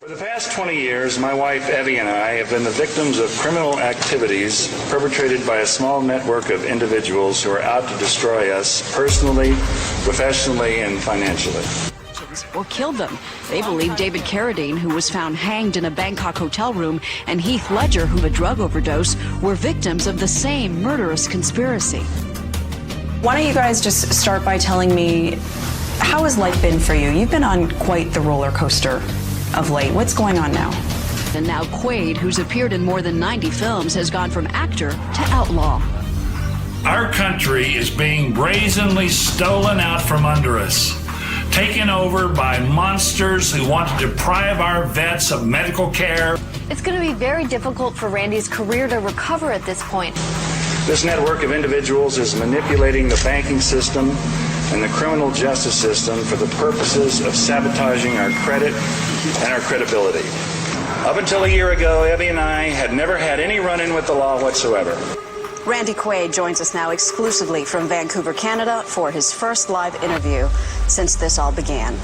For the past 20 years, my wife Evie and I have been the victims of criminal activities perpetrated by a small network of individuals who are out to destroy us personally, professionally, and financially. Or killed them. They believe David Carradine, who was found hanged in a Bangkok hotel room, and Heath Ledger, who had a drug overdose, were victims of the same murderous conspiracy. Why don't you guys just start by telling me, how has life been for you? You've been on quite the roller coaster of late. What's going on now? And now Quaid, who's appeared in more than 90 films, has gone from actor to outlaw. Our country is being brazenly stolen out from under us, taken over by monsters who want to deprive our vets of medical care. It's going to be very difficult for Randy's career to recover at this point. This network of individuals is manipulating the banking system and the criminal justice system for the purposes of sabotaging our credit and our credibility. Up until a year ago, Evie and I had never had any run-in with the law whatsoever. Randy Quaid joins us now exclusively from Vancouver, Canada, for his first live interview since this all began.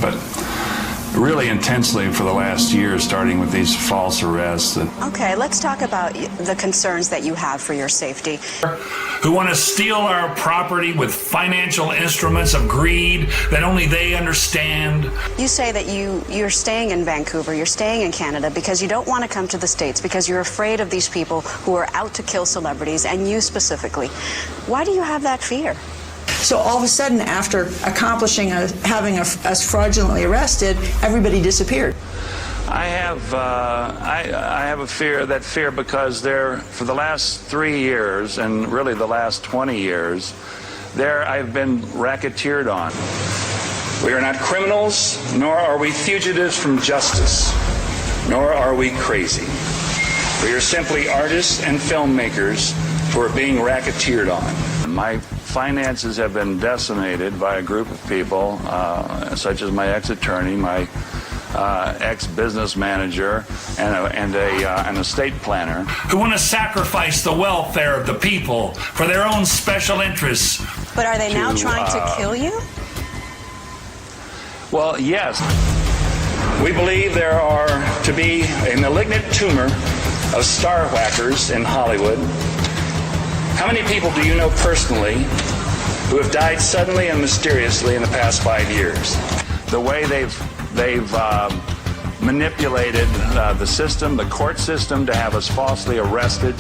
But really intensely for the last year, starting with these false arrests. Okay, let's talk about the concerns that you have for your safety. Who want to steal our property with financial instruments of greed that only they understand. You say that you're staying in Vancouver, you're staying in Canada because you don't want to come to the States because you're afraid of these people who are out to kill celebrities, and you specifically. Why do you have that fear? So all of a sudden, after accomplishing having us fraudulently arrested, everybody disappeared. I have a fear because for the last 3 years, and really the last 20 years, I've been racketeered on. We are not criminals, nor are we fugitives from justice, nor are we crazy. We are simply artists and filmmakers who are being racketeered on. My finances have been decimated by a group of people, such as my ex-attorney, my ex-business manager, and an estate planner, who want to sacrifice the welfare of the people for their own special interests. But are they now trying to kill you? Well, yes. We believe there are to be a malignant tumor of star whackers in Hollywood. How many people do you know personally who have died suddenly and mysteriously in the past 5 years? The way they've manipulated the system, the court system, to have us falsely arrested.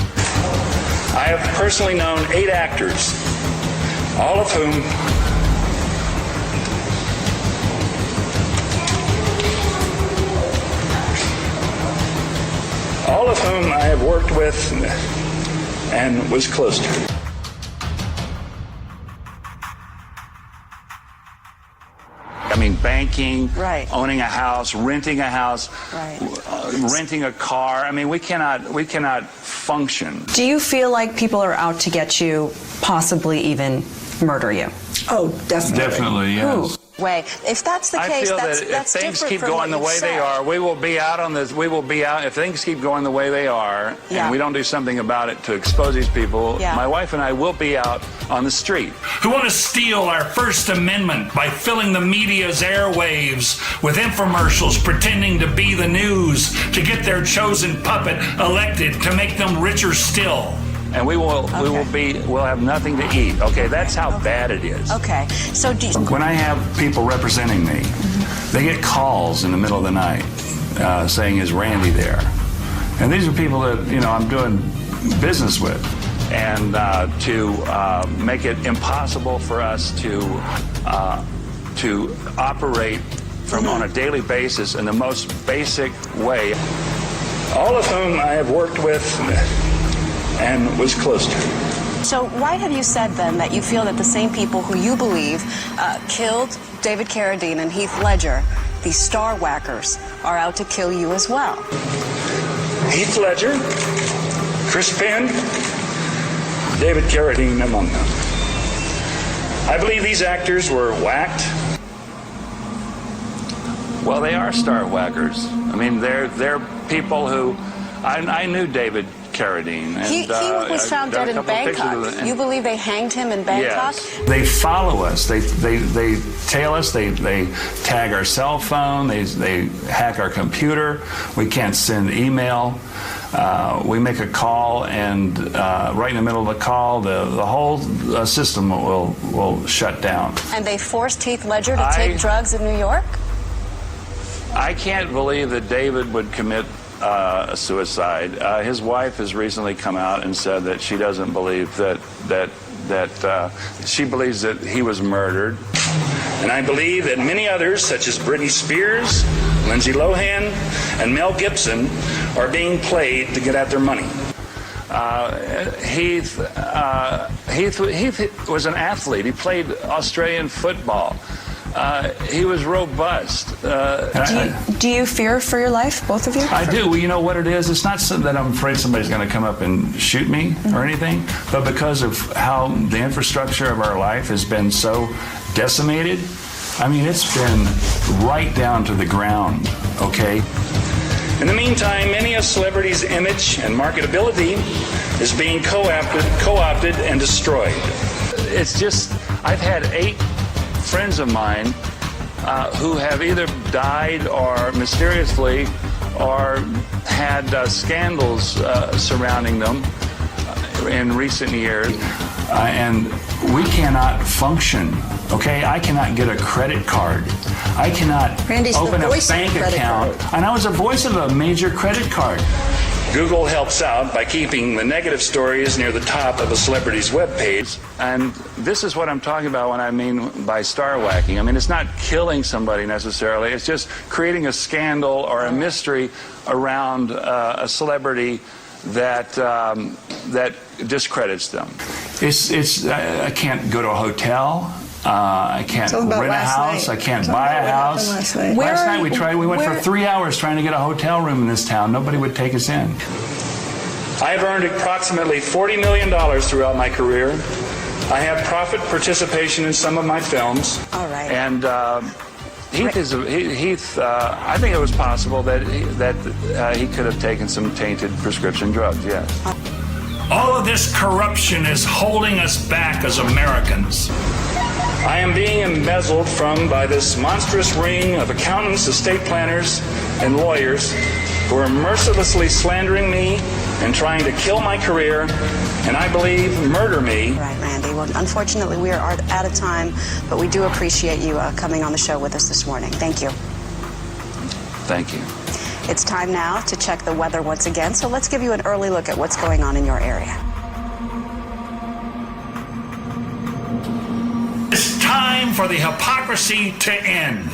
I have personally known 8 actors, all of whom I have worked with and was close to. I mean, banking, right. Owning a house, renting a house, right. Renting a car. I mean, we cannot function. Do you feel like people are out to get you, possibly even murder you? Oh, definitely. Definitely, yes. Way. If that's the case, that's if things keep going the way they are, we will be out on this. We will be out if things keep going the way they are, and we don't do something about it to expose these people. Yeah. My wife and I will be out on the street. Who want to steal our First Amendment by filling the media's airwaves with infomercials pretending to be the news to get their chosen puppet elected to make them richer still. And we'll have nothing to eat. Okay, that's how bad it is. Okay, so when I have people representing me, they get calls in the middle of the night saying, "Is Randy there?" And these are people that I'm doing business with, and to make it impossible for us to operate on a daily basis in the most basic way. All of whom I have worked with and was close to. So why have you said then that you feel that the same people who you believe killed David Carradine and Heath Ledger, these star whackers, are out to kill you as well? Heath Ledger, Chris Penn, David Carradine among them. I believe these actors were whacked. Well, they are star whackers. I mean, they're people who I knew David carradine. And, He was found got a dead in couple of pictures of Bangkok. it. You believe they hanged him in Bangkok? Yes. They follow us. They tail us. They tag our cell phone. They hack our computer. We can't send email. We make a call, and right in the middle of the call, the whole system will shut down. And they forced Heath Ledger to take drugs in New York? I can't believe that David would commit suicide. His wife has recently come out and said that she doesn't believe that she believes that he was murdered. And I believe that many others, such as Britney Spears, Lindsay Lohan, and Mel Gibson, are being played to get at their money. Heath was an athlete. He played Australian football. He was robust. Do you fear for your life, both of you? I do. Well, you know what it is? It's not so that I'm afraid somebody's going to come up and shoot me or anything, but because of how the infrastructure of our life has been so decimated. I mean, it's been right down to the ground, okay? In the meantime, many a celebrity's image and marketability is being co-opted and destroyed. It's just, I've had 8 friends of mine who have either died or mysteriously or had scandals surrounding them in recent years. And we cannot function, okay? I cannot get a credit card. I cannot open a bank account. And I was the voice of a major credit card. Google helps out by keeping the negative stories near the top of a celebrity's webpage. And this is what I'm talking about when I mean by star whacking. I mean, it's not killing somebody necessarily. It's just creating a scandal or a mystery around a celebrity that discredits them. I can't go to a hotel. I can't rent a house. I can't buy a house. Last night we went for 3 hours trying to get a hotel room in this town. Nobody would take us in. I have earned approximately $40 million throughout my career. I have profit participation in some of my films. All right. And Heath, I think it was possible that he could have taken some tainted prescription drugs, yes. All of this corruption is holding us back as Americans. I am being embezzled from by this monstrous ring of accountants, estate planners, and lawyers who are mercilessly slandering me and trying to kill my career, and I believe murder me. Right, Randy. Well, unfortunately, we are out of time, but we do appreciate you coming on the show with us this morning. Thank you. Thank you. It's time now to check the weather once again, so let's give you an early look at what's going on in your area. It's time for the hypocrisy to end.